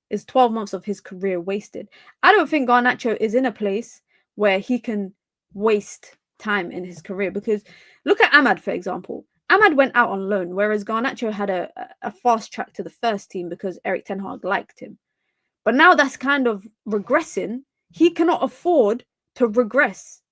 Is 12 months of his career wasted. I don't think Garnacho is in a place where he can waste time in his career because look at Amad, for example. Amad went out on loan, whereas Garnacho had a fast track to the first team because Erik ten Hag liked him. But now that's kind of regressing. He cannot afford to regress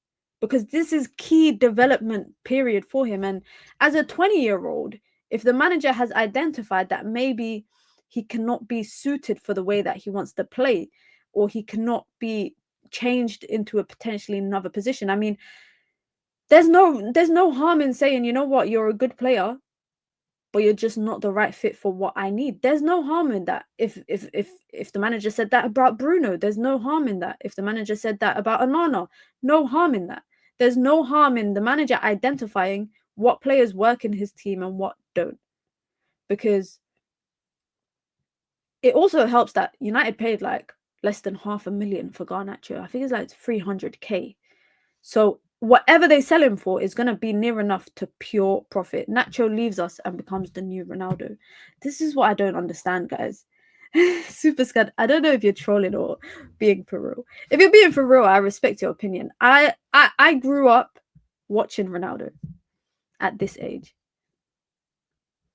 because this is key development period for him. And as a 20-year-old, if the manager has identified that maybe he cannot be suited for the way that he wants to play, or he cannot be changed into a potentially another position. I mean, there's no harm in saying, you know what, you're a good player, but you're just not the right fit for what I need. There's no harm in that. If the manager said that about Bruno, there's no harm in that. If the manager said that about Onana, no harm in that. There's no harm in the manager identifying what players work in his team and what don't. Because it also helps that United paid like less than $500,000 for Garnacho. I think it's like 300k. So whatever they sell him for is going to be near enough to pure profit. Nacho leaves us and becomes the new Ronaldo. This is what I don't understand, guys. Super Scud. I don't know if you're trolling or being for real. If you're being for real, I respect your opinion. I grew up watching Ronaldo at this age.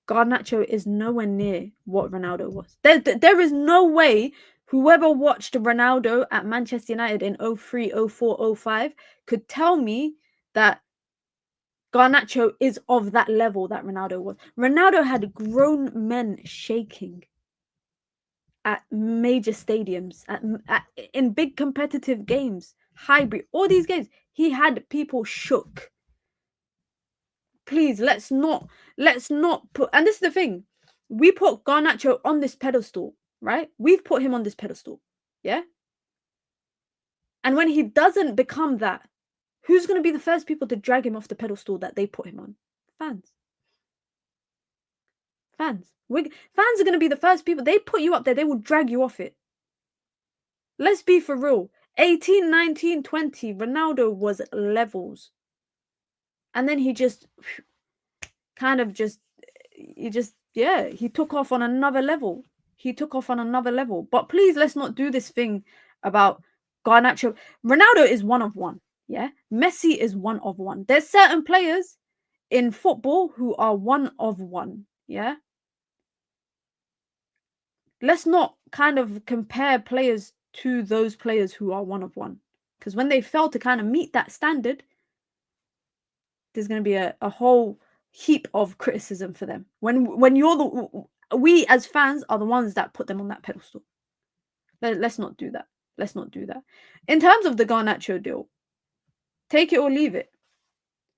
Garnacho is nowhere near what Ronaldo was. There is no way whoever watched Ronaldo at Manchester United in 03, 04, 05 could tell me that Garnacho is of that level that Ronaldo was. Ronaldo had grown men shaking at major stadiums, in big competitive games, hybrid, all these games. He had people shook. Please, let's not put, and this is the thing, we put Garnacho on this pedestal, right? We've put him on this pedestal, yeah? And when he doesn't become that, who's going to be the first people to drag him off the pedestal that they put him on? Fans. Fans are going to be the first people. They put you up there, they will drag you off it. Let's be for real. 18, 19, 20, Ronaldo was levels. And then he just kind of he took off on another level. But please, let's not do this thing about Garnacho. Ronaldo is one of one, yeah? Messi is one of one. There's certain players in football who are one of one, yeah? Let's not kind of compare players to those players who are one of one. Because when they fail to kind of meet that standard, there's going to be a whole heap of criticism for them. When we as fans are the ones that put them on that pedestal. Let's not do that. Let's not do that. In terms of the Garnacho deal, take it or leave it.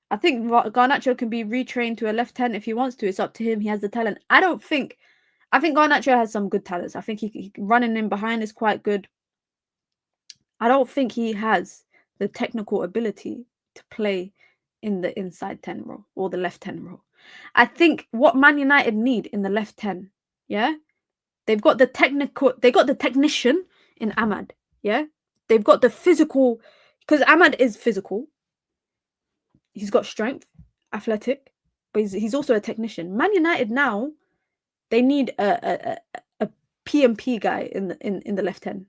I think Garnacho can be retrained to a left 10 if he wants to. It's up to him. He has the talent. I think Garnacho has some good talents. I think he running in behind is quite good. I don't think he has the technical ability to play in the inside 10 role or the left 10 role. I think what Man United need in the left 10, yeah, they've got the technician in Ahmad, yeah, they've got the physical, because Ahmad is physical, he's got strength, athletic, but he's also a technician. Man United now, they need a PMP guy in the left 10.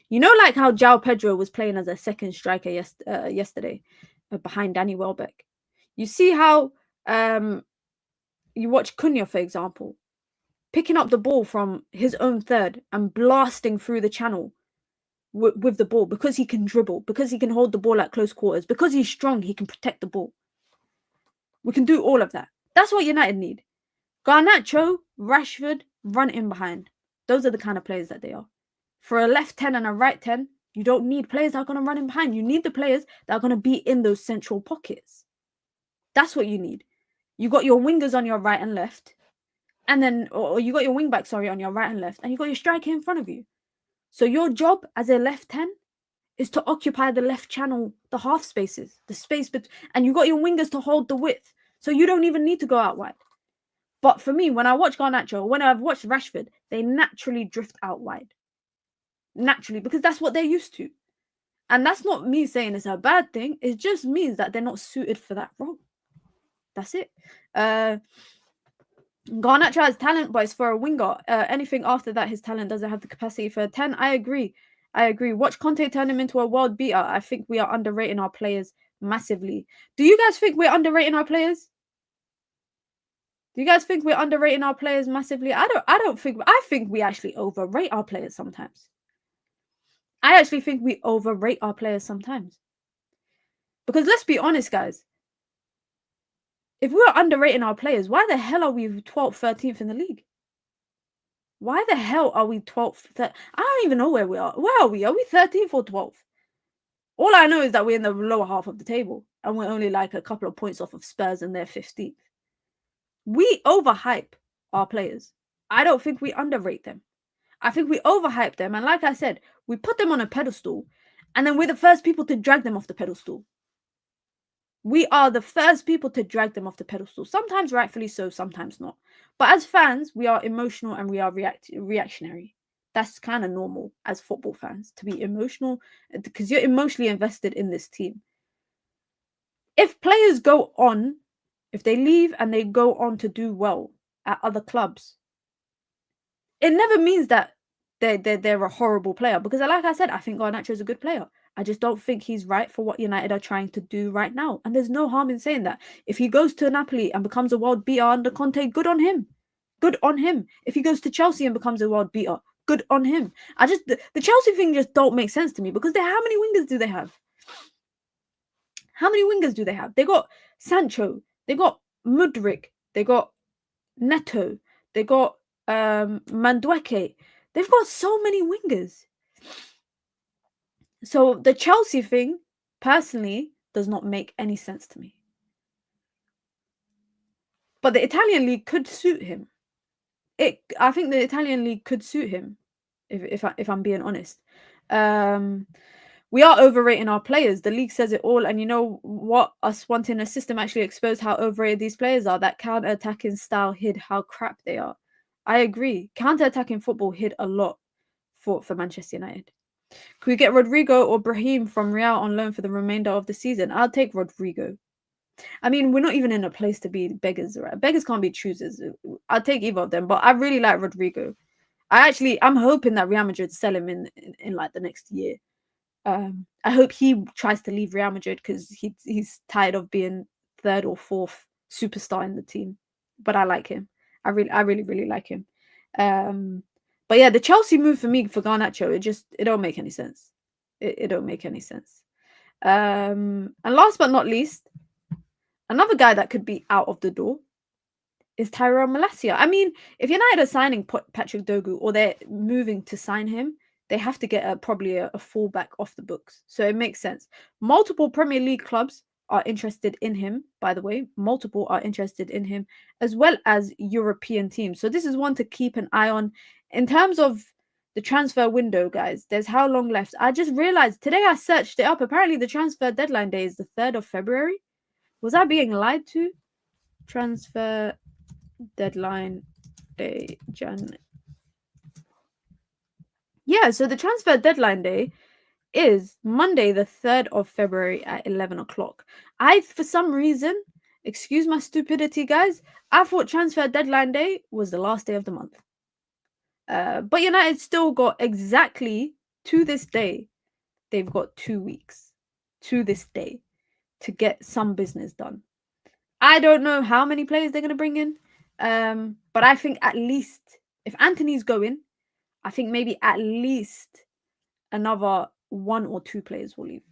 You know, like how João Pedro was playing as a second striker yesterday behind Danny Welbeck. You see how you watch Cunha, for example, picking up the ball from his own third and blasting through the channel with the ball because he can dribble, because he can hold the ball at close quarters, because he's strong, he can protect the ball. We can do all of that. That's what United need. Garnacho, Rashford, run in behind. Those are the kind of players that they are. For a left 10 and a right 10, you don't need players that are going to run in behind. You need the players that are going to be in those central pockets. That's what you need. You got your wingers on your right and left, and then, or you got your wing back, on your right and left, and you got your striker in front of you. So your job as a left 10 is to occupy the left channel, the half spaces, the space between, and you got your wingers to hold the width. So you don't even need to go out wide. But for me, when I watch Garnacho, when I've watched Rashford, they naturally drift out wide. Naturally, because that's what they're used to. And that's not me saying it's a bad thing. It just means that they're not suited for that role. That's it. Garnacho has talent, but it's for a winger. Anything after that, his talent doesn't have the capacity for a 10. I agree. Watch Conte turn him into a world beater. I think we are underrating our players massively. Do you guys think we're underrating our players? Do you guys think we're underrating our players massively? I think we actually overrate our players sometimes. I actually think we overrate our players sometimes. Because let's be honest, guys. If we're underrating our players, why the hell are we 12th, 13th in the league? Why the hell are we 12th? I don't even know where we are. Where are we? Are we 13th or 12th? All I know is that we're in the lower half of the table. And we're only like a couple of points off of Spurs and they're 15th. We overhype our players. I don't think we underrate them. I think we overhype them. And like I said, we put them on a pedestal. And then we're the first people to drag them off the pedestal. We are the first people to drag them off the pedestal. Sometimes rightfully so, sometimes not. But as fans, we are emotional and we are reactionary. That's kind of normal as football fans, to be emotional, because you're emotionally invested in this team. If players go on, if they leave and they go on to do well at other clubs, it never means that they're a horrible player, because like I said, I think Garnacho is a good player. I just don't think he's right for what United are trying to do right now. And there's no harm in saying that. If he goes to Napoli and becomes a world beater under Conte, good on him. Good on him. If he goes to Chelsea and becomes a world beater, good on him. The Chelsea thing just don't make sense to me, because how many wingers do they have? How many wingers do they have? They got Sancho, they got Mudryk, they got Neto, they got Mandueke. They've got so many wingers. So the Chelsea thing, personally, does not make any sense to me. But the Italian league could suit him. I think the Italian league could suit him, if I'm being honest. We are overrating our players. The league says it all. And you know what? Us wanting a system actually exposed how overrated these players are. That counter-attacking style hid how crap they are. I agree. Counter-attacking football hid a lot for Manchester United. Could we get Rodrigo or Brahim from Real on loan for the remainder of the season? I'll take Rodrigo. I mean, we're not even in a place to be beggars, right? Beggars can't be choosers. I'll take either of them, but I really like Rodrigo. I'm hoping that Real Madrid sell him in like the next year. I hope he tries to leave Real Madrid, because he's tired of being third or fourth superstar in the team. But I like him. I really like him. But yeah, the Chelsea move for me for Garnacho, it don't make any sense. It don't make any sense. And last but not least, another guy that could be out of the door is Tyrone Malacia. I mean, if United are signing Patrick Dorgu, or they're moving to sign him, they have to get probably a fullback off the books. So it makes sense. Multiple Premier League clubs are interested in him, by the way. Multiple are interested in him, as well as European teams. So this is one to keep an eye on. In terms of the transfer window, guys, there's how long left? I just realized today, I searched it up. Apparently the transfer deadline day is the 3rd of February. Was I being lied to? Transfer deadline day, Jan. Yeah, so the transfer deadline day is Monday, the 3rd of February at 11 o'clock. For some reason, excuse my stupidity, guys, I thought transfer deadline day was the last day of the month. But United still got exactly, to this day, they've got 2 weeks to this day to get some business done. I don't know how many players they're going to bring in, but I think at least, if Antony's going, I think maybe at least another 1 or 2 players will leave.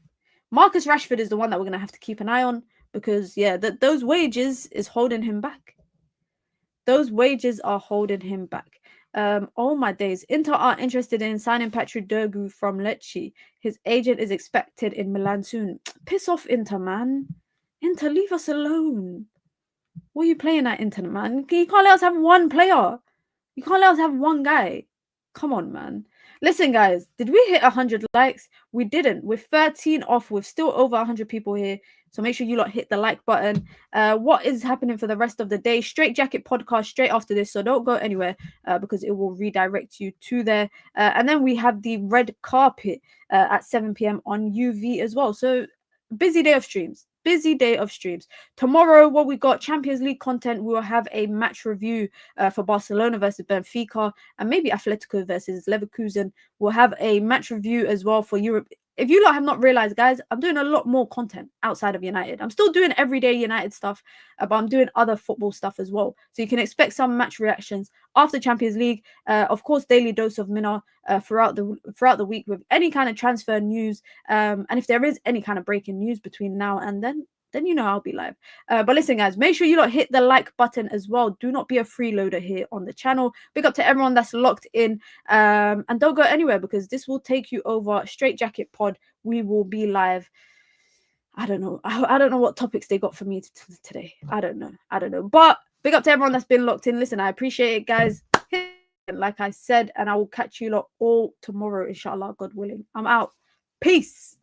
Marcus Rashford is the one that we're going to have to keep an eye on, because, yeah, those wages is holding him back. Those wages are holding him back. Oh my days. Inter are interested in signing Patrick Dorgu from Lecce. His agent is expected in Milan soon. Piss off, Inter, man. Inter, leave us alone. What are you playing at, Inter, man? You can't let us have one player. You can't let us have one guy. Come on, man. Listen, guys, did we hit 100 likes? We didn't. We're 13 off. We're still over 100 people here. So make sure you lot hit the like button. What is happening for the rest of the day? Straight Jacket podcast straight after this. So don't go anywhere, because it will redirect you to there. And then we have the red carpet at 7 p.m. on UV as well. So busy day of streams. Busy day of streams. Tomorrow, what we got, Champions League content. We will have a match review for Barcelona versus Benfica, and maybe Atletico versus Leverkusen. We'll have a match review as well for Europe. If you lot have not realized, guys, I'm doing a lot more content outside of United. I'm still doing everyday United stuff, but I'm doing other football stuff as well. So you can expect some match reactions after Champions League. Of course, daily dose of Mina throughout the week with any kind of transfer news. And if there is any kind of breaking news between now and then you know I'll be live. But listen, guys, make sure you lot hit the like button as well. Do not be a freeloader here on the channel. Big up to everyone that's locked in. And don't go anywhere, because this will take you over. Straight Jacket Pod. We will be live. I don't know. I don't know what topics they got for me today. I don't know. But big up to everyone that's been locked in. Listen, I appreciate it, guys. Like I said, and I will catch you lot all tomorrow, inshallah, God willing. I'm out. Peace.